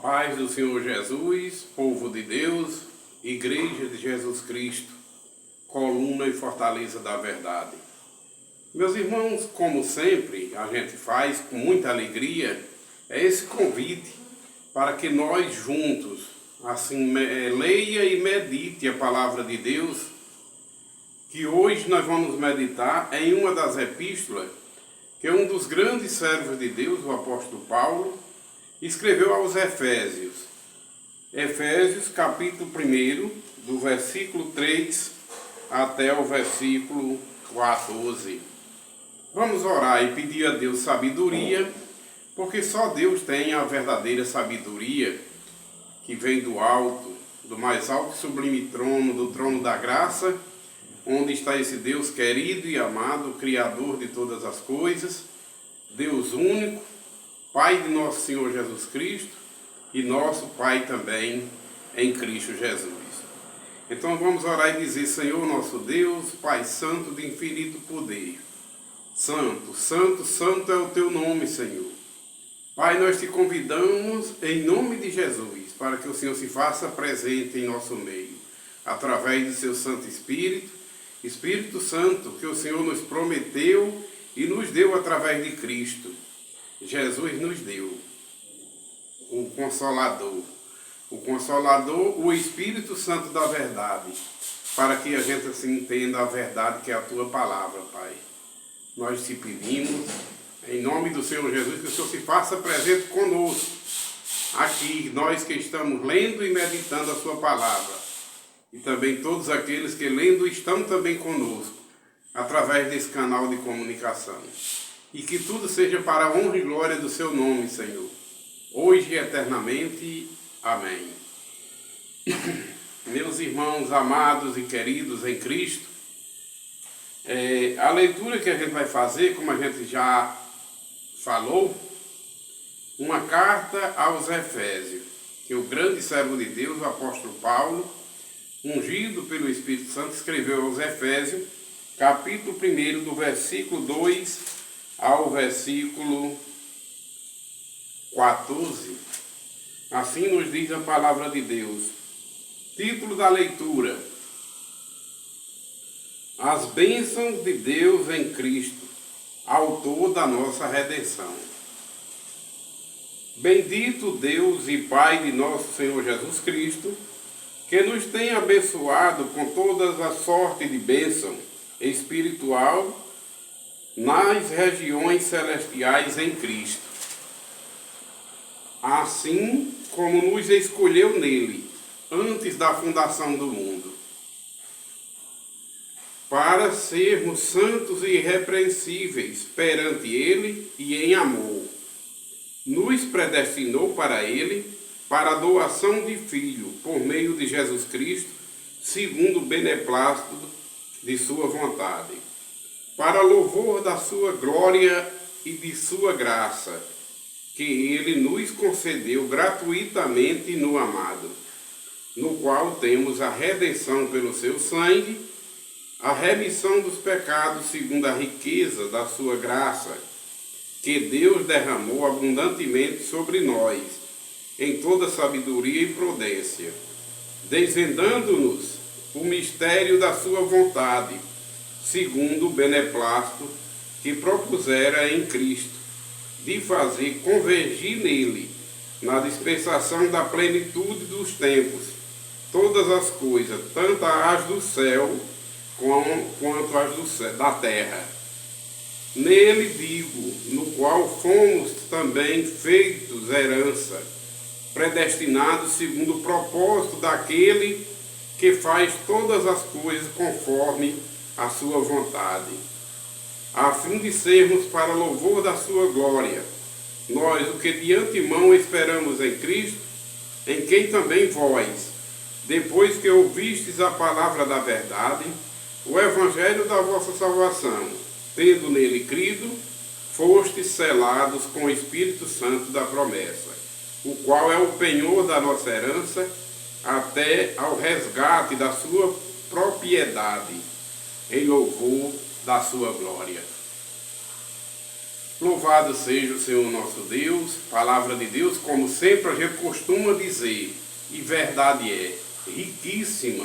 paz do Senhor Jesus, povo de Deus, Igreja de Jesus Cristo, coluna e fortaleza da verdade. Meus irmãos, como sempre a gente faz com muita alegria, é esse convite para que nós juntos, assim, leia e medite a palavra de Deus, que hoje nós vamos meditar em uma das epístolas, que é um dos grandes servos de Deus, o apóstolo Paulo, escreveu aos Efésios. Efésios, capítulo 1, do versículo 3 até o versículo 14. Vamos orar e pedir a Deus sabedoria, porque só Deus tem a verdadeira sabedoria, que vem do alto, do mais alto e sublime trono, do trono da graça, onde está esse Deus querido e amado, Criador de todas as coisas, Deus único, Pai de nosso Senhor Jesus Cristo e nosso Pai também em Cristo Jesus. Então vamos orar e dizer: Senhor nosso Deus, Pai Santo de infinito poder, Santo, Santo, Santo é o Teu nome, Senhor. Pai, nós te convidamos em nome de Jesus para que o Senhor se faça presente em nosso meio, através do Seu Santo Espírito, Espírito Santo que o Senhor nos prometeu e nos deu através de Cristo. Jesus nos deu o Consolador, o Espírito Santo da verdade, para que a gente assim entenda a verdade que é a Tua palavra, Pai. Nós te pedimos, em nome do Senhor Jesus, que o Senhor se faça presente conosco, aqui, nós que estamos lendo e meditando a Sua palavra, e também todos aqueles que lendo estão também conosco, através desse canal de comunicação. E que tudo seja para a honra e glória do Seu nome, Senhor, hoje e eternamente. Amém. Meus irmãos amados e queridos em Cristo, a leitura que a gente vai fazer, como a gente já falou, uma carta aos Efésios, que o grande servo de Deus, o apóstolo Paulo, ungido pelo Espírito Santo, escreveu aos Efésios, capítulo 1, do versículo 2 ao versículo 14. Assim nos diz a palavra de Deus. Título da leitura: As bênçãos de Deus em Cristo, autor da nossa redenção. Bendito Deus e Pai de nosso Senhor Jesus Cristo, que nos tem abençoado com todas as sortes de bênção espiritual nas regiões celestiais em Cristo, assim como nos escolheu nele, antes da fundação do mundo, para sermos santos e irrepreensíveis perante ele e em amor. Nos predestinou para ele, para a doação de Filho, por meio de Jesus Cristo, segundo o beneplácito de sua vontade, para louvor da sua glória e de sua graça, que ele nos concedeu gratuitamente no amado, no qual temos a redenção pelo seu sangue, a remissão dos pecados segundo a riqueza da sua graça, que Deus derramou abundantemente sobre nós, em toda sabedoria e prudência, desvendando-nos o mistério da sua vontade, segundo o beneplácito que propusera em Cristo, de fazer convergir nele, na dispensação da plenitude dos tempos, todas as coisas, tanto as do céu quanto as da terra. Nele digo, no qual fomos também feitos herança, predestinados segundo o propósito daquele que faz todas as coisas conforme a sua vontade, a fim de sermos para louvor da sua glória, nós o que de antemão esperamos em Cristo, em quem também vós, depois que ouvistes a palavra da verdade, o evangelho da vossa salvação, tendo nele crido, fostes selados com o Espírito Santo da promessa, o qual é o penhor da nossa herança, até ao resgate da sua propriedade, em louvor da sua glória. Louvado seja o Senhor nosso Deus, palavra de Deus, como sempre a gente costuma dizer, e verdade é, riquíssima,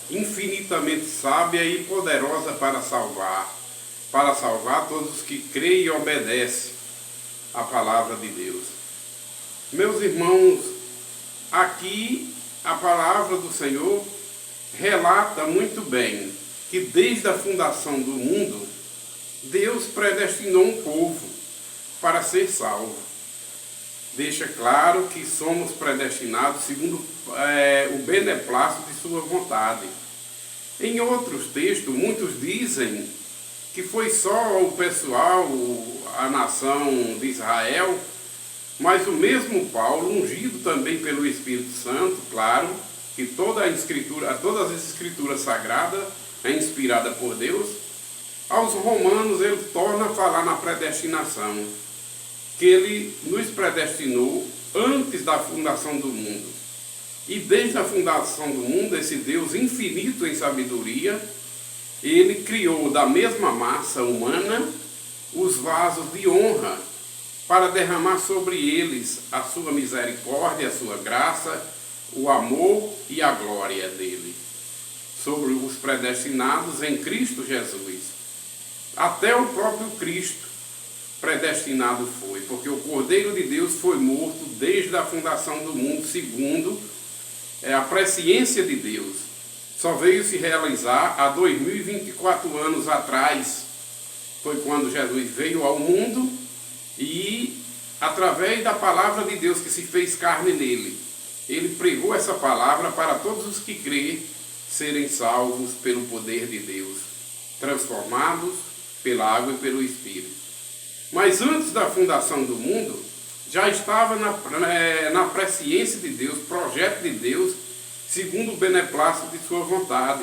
infinitamente sábia e poderosa para salvar todos os que creem e obedecem à palavra de Deus. Meus irmãos, aqui a palavra do Senhor relata muito bem que desde a fundação do mundo, Deus predestinou um povo para ser salvo. Deixa claro que somos predestinados segundo o beneplácito de sua vontade. Em outros textos, muitos dizem que foi só o pessoal, a nação de Israel, mas o mesmo Paulo, ungido também pelo Espírito Santo, claro, que todas as escrituras sagradas é inspirada por Deus, aos romanos ele torna a falar na predestinação, que ele nos predestinou antes da fundação do mundo. E desde a fundação do mundo, esse Deus infinito em sabedoria, ele criou da mesma massa humana os vasos de honra para derramar sobre eles a sua misericórdia, a sua graça, o amor e a glória dele, sobre os predestinados em Cristo Jesus. Até o próprio Cristo predestinado foi, porque o Cordeiro de Deus foi morto desde a fundação do mundo, segundo a presciência de Deus. Só veio se realizar há 2024 anos atrás, foi quando Jesus veio ao mundo e, através da palavra de Deus que se fez carne nele, ele pregou essa palavra para todos os que crêem serem salvos pelo poder de Deus, transformados pela água e pelo Espírito. Mas antes da fundação do mundo, já estava na presciência de Deus, projeto de Deus, segundo o beneplácito de sua vontade.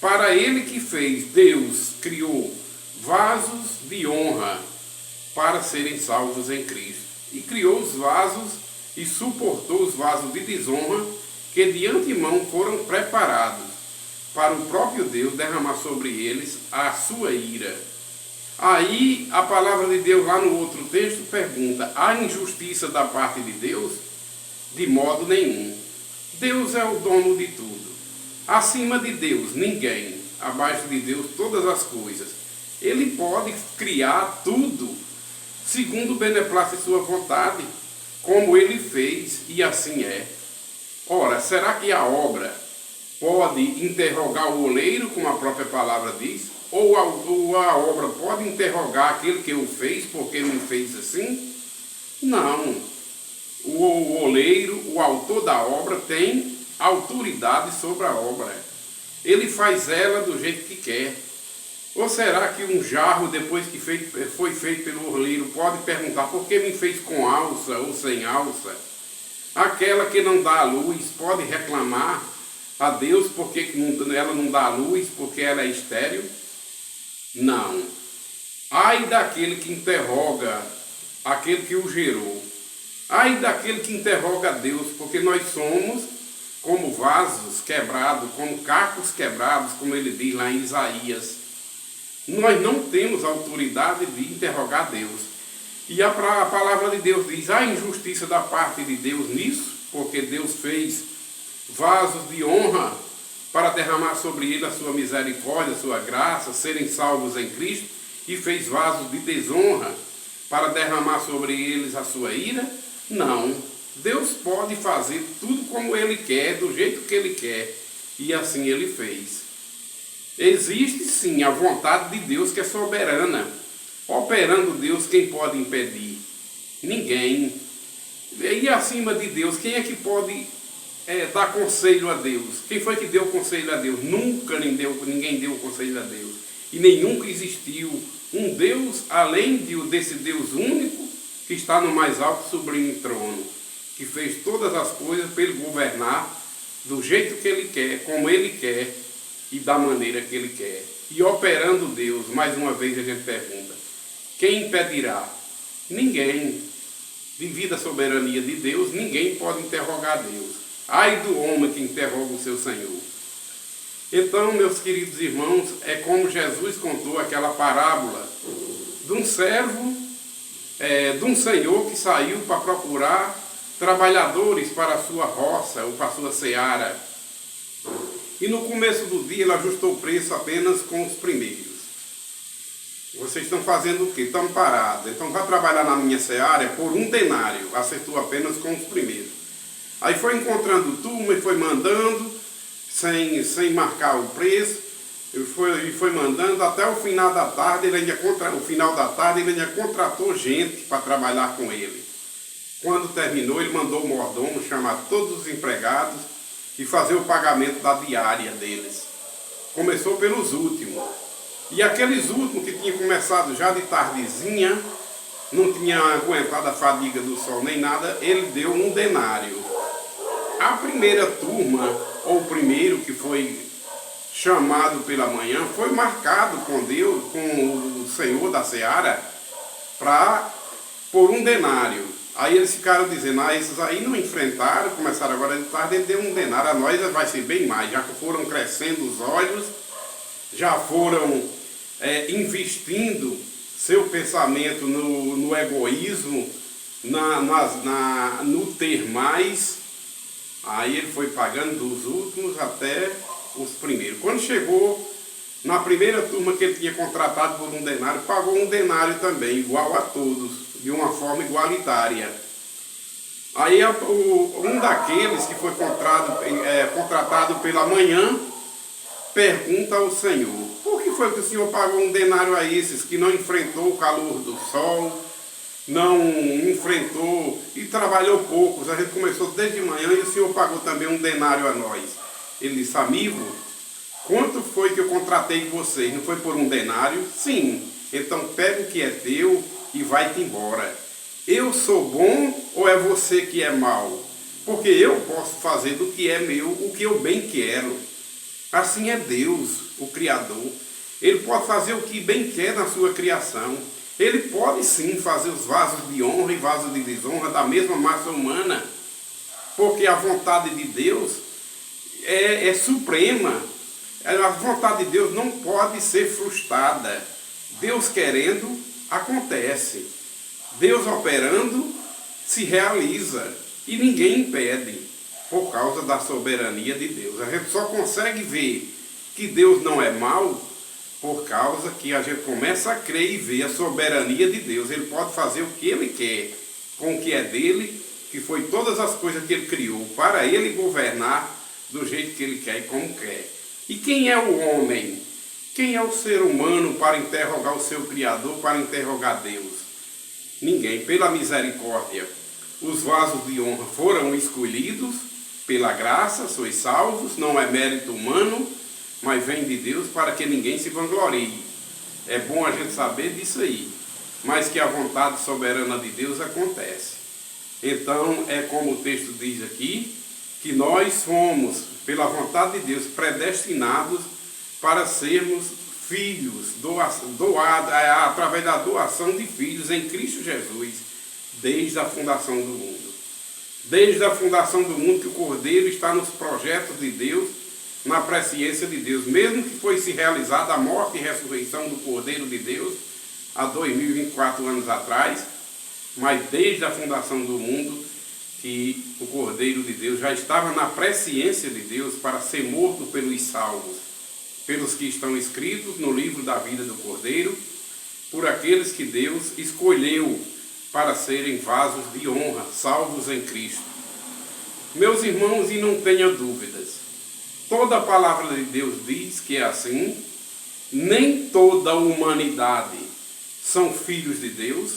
Para ele que fez, Deus criou vasos de honra para serem salvos em Cristo. E criou os vasos e suportou os vasos de desonra que de antemão foram preparados para o próprio Deus derramar sobre eles a sua ira. Aí a palavra de Deus lá no outro texto pergunta: há injustiça da parte de Deus? De modo nenhum. Deus é o dono de tudo. Acima de Deus, ninguém. Abaixo de Deus, todas as coisas. Ele pode criar tudo segundo o beneplácito de sua vontade, como ele fez, e assim é. Ora, será que a obra pode interrogar o oleiro, como a própria palavra diz? Ou a obra pode interrogar aquele que o fez, porque me fez assim? Não. O oleiro, o autor da obra, tem autoridade sobre a obra. Ele faz ela do jeito que quer. Ou será que um jarro, depois que foi feito pelo oleiro, pode perguntar por que me fez com alça ou sem alça? Aquela que não dá a luz pode reclamar a Deus porque ela não dá a luz, porque ela é estéril? Não. Ai daquele que interroga aquele que o gerou. Ai daquele que interroga a Deus, porque nós somos como vasos quebrados, como cacos quebrados, como ele diz lá em Isaías. Nós não temos autoridade de interrogar Deus. E a palavra de Deus diz: há injustiça da parte de Deus nisso, porque Deus fez vasos de honra para derramar sobre ele a sua misericórdia, a sua graça, serem salvos em Cristo, e fez vasos de desonra para derramar sobre eles a sua ira? Não. Deus pode fazer tudo como ele quer, do jeito que ele quer, e assim ele fez. Existe sim a vontade de Deus, que é soberana. Operando Deus, quem pode impedir? Ninguém. E acima de Deus, quem é que pode dar conselho a Deus? Quem foi que deu conselho a Deus? Nunca ninguém deu conselho a Deus. E nenhum existiu um Deus além desse Deus único que está no mais alto e sublime trono, que fez todas as coisas para ele governar do jeito que ele quer, como ele quer e da maneira que ele quer. E operando Deus, mais uma vez a gente pergunta: quem impedirá? Ninguém. Devido à soberania de Deus, ninguém pode interrogar Deus. Ai do homem que interroga o seu Senhor. Então, meus queridos irmãos, é como Jesus contou aquela parábola de um servo de um senhor que saiu para procurar trabalhadores para a sua roça ou para a sua seara. E no começo do dia ele ajustou o preço apenas com os primeiros. Vocês estão fazendo o quê? Estão parados. Então vai trabalhar na minha seara por 1 denário. Acertou apenas com os primeiros. Aí foi encontrando turma e foi mandando, sem marcar o preço. E foi mandando até o final da tarde. Ele ainda contratou gente para trabalhar com ele. Quando terminou, ele mandou o mordomo chamar todos os empregados e fazer o pagamento da diária deles. Começou pelos últimos. E aqueles últimos que tinham começado já de tardezinha, não tinha aguentado a fadiga do sol nem nada, ele deu 1 denário. A primeira turma, ou o primeiro que foi chamado pela manhã, foi marcado com Deus, com o Senhor da seara, por 1 denário. Aí eles ficaram dizendo, esses aí não enfrentaram, começaram agora de tarde, ele deu 1 denário, a nós vai ser bem mais, já que foram crescendo os olhos, já foram investindo seu pensamento no egoísmo, no ter mais. Aí ele foi pagando dos últimos até os primeiros. Quando chegou na primeira turma que ele tinha contratado por 1 denário, pagou 1 denário também, igual a todos, de uma forma igualitária. Aí um daqueles que foi contratado pela manhã pergunta ao Senhor: por que foi que o Senhor pagou 1 denário a esses que não enfrentou o calor do sol, não enfrentou e trabalhou poucos? A gente começou desde manhã e o Senhor pagou também 1 denário a nós. Ele disse: amigo, quanto foi que eu contratei vocês? Não foi por 1 denário? Sim. Então pega o que é teu e vai-te embora. Eu sou bom ou é você que é mau? Porque eu posso fazer do que é meu o que eu bem quero. Assim é Deus, o Criador. Ele pode fazer o que bem quer na sua criação. Ele pode sim fazer os vasos de honra e vasos de desonra da mesma massa humana. Porque a vontade de Deus é suprema. A vontade de Deus não pode ser frustrada. Deus querendo, acontece. Deus operando, se realiza. E ninguém impede, por causa da soberania de Deus. A gente só consegue ver que Deus não é mau por causa que a gente começa a crer e ver a soberania de Deus. Ele pode fazer o que Ele quer, com o que é dele, que foi todas as coisas que Ele criou, para Ele governar do jeito que Ele quer e como quer. E quem é o homem? Quem é o ser humano para interrogar o seu Criador, para interrogar Deus? Ninguém. Pela misericórdia, os vasos de honra foram escolhidos, pela graça, sois salvos, não é mérito humano, mas vem de Deus para que ninguém se vanglorie. É bom a gente saber disso aí, mas que a vontade soberana de Deus acontece. Então, é como o texto diz aqui, que nós fomos, pela vontade de Deus, predestinados para sermos filhos, através da doação de filhos em Cristo Jesus, desde a fundação do mundo. Desde a fundação do mundo que o Cordeiro está nos projetos de Deus, na presciência de Deus, mesmo que foi se realizada a morte e ressurreição do Cordeiro de Deus há 2024 anos atrás, mas desde a fundação do mundo que o Cordeiro de Deus já estava na presciência de Deus para ser morto pelos salvos, pelos que estão escritos no livro da vida do Cordeiro, por aqueles que Deus escolheu para serem vasos de honra, salvos em Cristo. Meus irmãos, e não tenha dúvidas, toda a palavra de Deus diz que é assim. Nem toda a humanidade são filhos de Deus,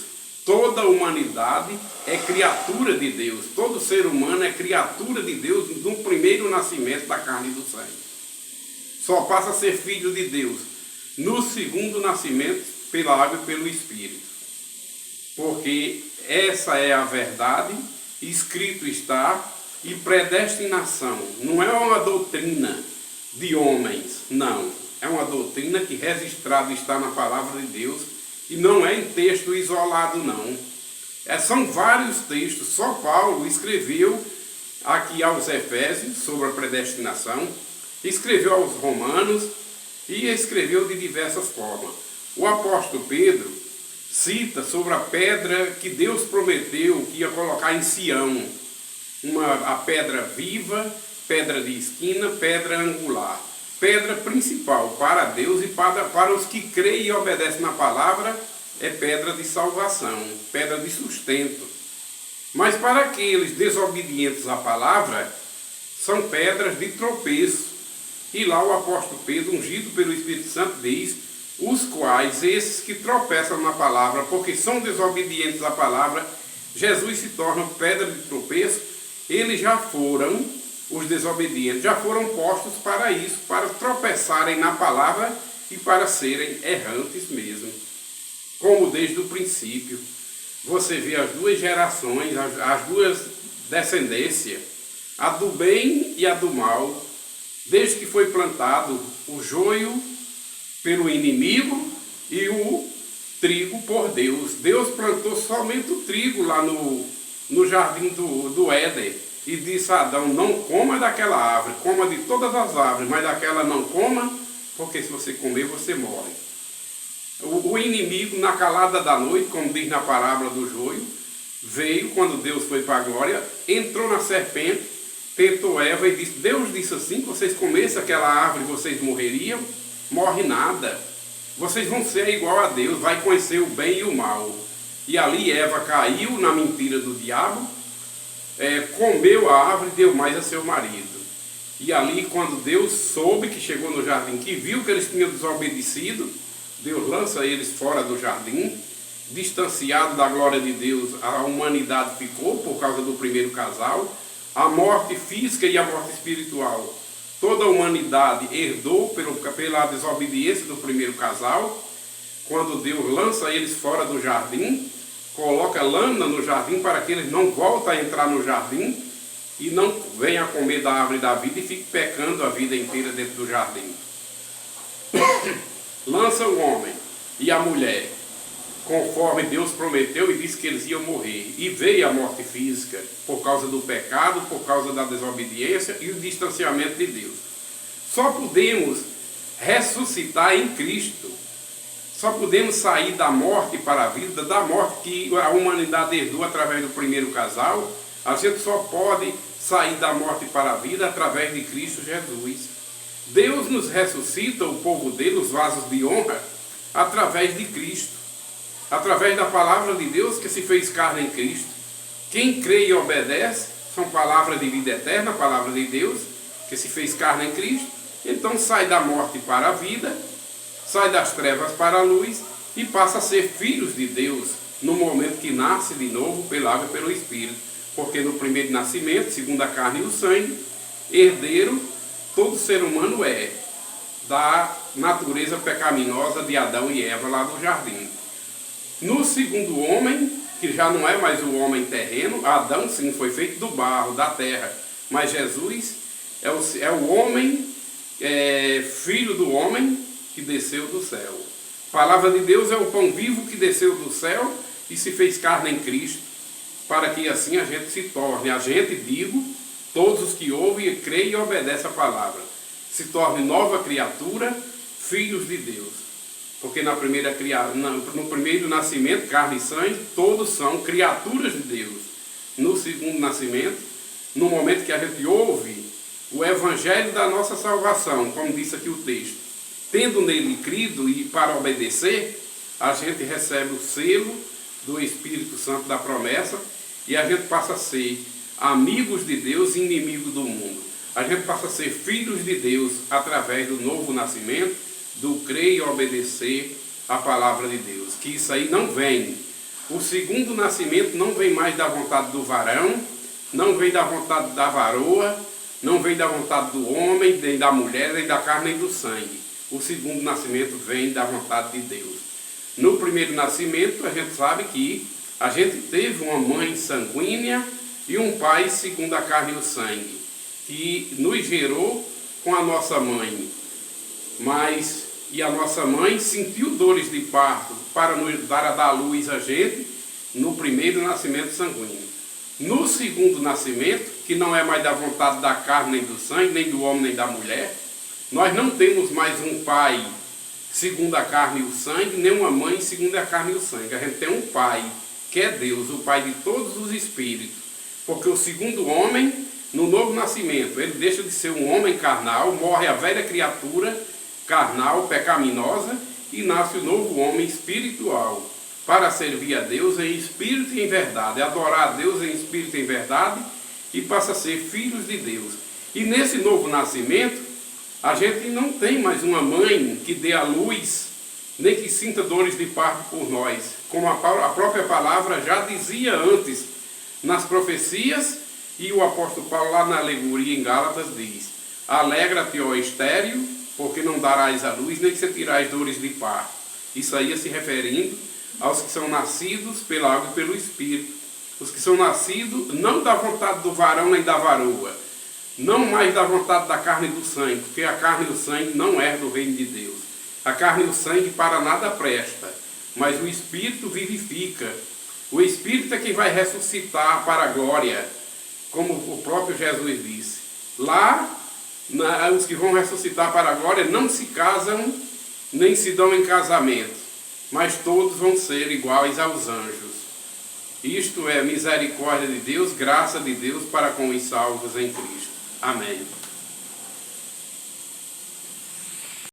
toda a humanidade é criatura de Deus, todo ser humano é criatura de Deus no primeiro nascimento da carne e do sangue. Só passa a ser filho de Deus no segundo nascimento pela água e pelo Espírito. Porque essa é a verdade, escrito está, e predestinação não é uma doutrina de homens, não. É uma doutrina que registrada está na palavra de Deus e não é em texto isolado, não. São vários textos. Só Paulo escreveu aqui aos Efésios sobre a predestinação, escreveu aos Romanos e escreveu de diversas formas. O apóstolo Pedro cita sobre a pedra que Deus prometeu que ia colocar em Sião. A pedra viva, pedra de esquina, pedra angular. Pedra principal para Deus e para os que creem e obedecem na palavra, é pedra de salvação, pedra de sustento. Mas para aqueles desobedientes à palavra, são pedras de tropeço. E lá o apóstolo Pedro, ungido pelo Espírito Santo, diz: os quais, esses que tropeçam na palavra, porque são desobedientes à palavra, Jesus se torna pedra de tropeço. Eles já foram, os desobedientes, já foram postos para isso, para tropeçarem na palavra e para serem errantes mesmo. Como desde o princípio, você vê as duas gerações, as duas descendências, a do bem e a do mal, desde que foi plantado o joio pelo inimigo e o trigo por Deus. Deus plantou somente o trigo lá no jardim do Éden e disse a Adão: não coma daquela árvore, coma de todas as árvores, mas daquela não coma, porque se você comer você morre. O inimigo, na calada da noite, como diz na parábola do joio, veio quando Deus foi para a glória, entrou na serpente, tentou Eva e disse: Deus disse assim, que vocês comessem aquela árvore vocês morreriam. Morre nada, vocês vão ser igual a Deus, vai conhecer o bem e o mal. E ali Eva caiu na mentira do diabo, comeu a árvore e deu mais a seu marido. E ali, quando Deus soube que chegou no jardim, que viu que eles tinham desobedecido, Deus lança eles fora do jardim. Distanciado da glória de Deus, a humanidade ficou por causa do primeiro casal. A morte física e a morte espiritual, toda a humanidade herdou pela desobediência do primeiro casal. Quando Deus lança eles fora do jardim, coloca lâmina no jardim para que eles não voltem a entrar no jardim e não venham a comer da árvore da vida e fiquem pecando a vida inteira dentro do jardim. Lança o homem e a mulher, conforme Deus prometeu e disse que eles iam morrer. E veio a morte física por causa do pecado, por causa da desobediência e o distanciamento de Deus. Só podemos ressuscitar em Cristo. Só podemos sair da morte para a vida, da morte que a humanidade herdou através do primeiro casal. A gente só pode sair da morte para a vida através de Cristo Jesus. Deus nos ressuscita, o povo dele, os vasos de honra, através de Cristo. Através da palavra de Deus que se fez carne em Cristo. Quem crê e obedece são palavras de vida eterna, a palavra de Deus que se fez carne em Cristo. Então sai da morte para a vida, sai das trevas para a luz e passa a ser filhos de Deus no momento que nasce de novo pela água e pelo Espírito. Porque no primeiro nascimento, segundo a carne e o sangue, herdeiro todo ser humano é da natureza pecaminosa de Adão e Eva lá do jardim. No segundo homem, que já não é mais o homem terreno, Adão sim foi feito do barro, da terra, mas Jesus é o homem, filho do homem que desceu do céu. A palavra de Deus é o pão vivo que desceu do céu e se fez carne em Cristo, para que assim a gente se torne, todos os que ouvem e creem e obedecem a palavra, se torne nova criatura, filhos de Deus. Porque no primeiro nascimento, carne e sangue, todos são criaturas de Deus. No segundo nascimento, no momento que a gente ouve o evangelho da nossa salvação, como disse aqui o texto, tendo nele crido e para obedecer, a gente recebe o selo do Espírito Santo da promessa e a gente passa a ser amigos de Deus e inimigos do mundo. A gente passa a ser filhos de Deus através do novo nascimento, do crer e obedecer a palavra de Deus. Que isso aí não vem. O segundo nascimento não vem mais da vontade do varão, não vem da vontade da varoa, não vem da vontade do homem, nem da mulher, nem da carne, nem do sangue. O segundo nascimento vem da vontade de Deus. No primeiro nascimento, a gente sabe que a gente teve uma mãe sanguínea e um pai segundo a carne e o sangue, que nos gerou com a nossa mãe. E a nossa mãe sentiu dores de parto para nos dar a dar luz a gente no primeiro nascimento sanguíneo. No segundo nascimento, que não é mais da vontade da carne, nem do sangue, nem do homem, nem da mulher, nós não temos mais um pai segundo a carne e o sangue, nem uma mãe segundo a carne e o sangue. A gente tem um pai, que é Deus, o pai de todos os espíritos. Porque o segundo homem, no novo nascimento, ele deixa de ser um homem carnal, morre a velha criatura carnal, pecaminosa, e nasce o novo homem espiritual, para servir a Deus em espírito e em verdade, adorar a Deus em espírito e em verdade, e passa a ser filhos de Deus. E nesse novo nascimento, a gente não tem mais uma mãe que dê a luz, nem que sinta dores de parto por nós, como a própria palavra já dizia antes, nas profecias, e o apóstolo Paulo lá na alegoria em Gálatas diz: alegra-te, ó estéril, porque não darás a luz, nem que se tirarás dores de parto. Isso aí é se referindo aos que são nascidos pela água e pelo Espírito. Os que são nascidos não da vontade do varão nem da varoa, não mais da vontade da carne e do sangue, porque a carne e o sangue não é do reino de Deus. A carne e o sangue para nada presta, mas o Espírito vivifica. O Espírito é quem vai ressuscitar para a glória, como o próprio Jesus disse. Lá, os que vão ressuscitar para a glória não se casam, nem se dão em casamento, mas todos vão ser iguais aos anjos. Isto é misericórdia de Deus, graça de Deus para com os salvos em Cristo. Amém.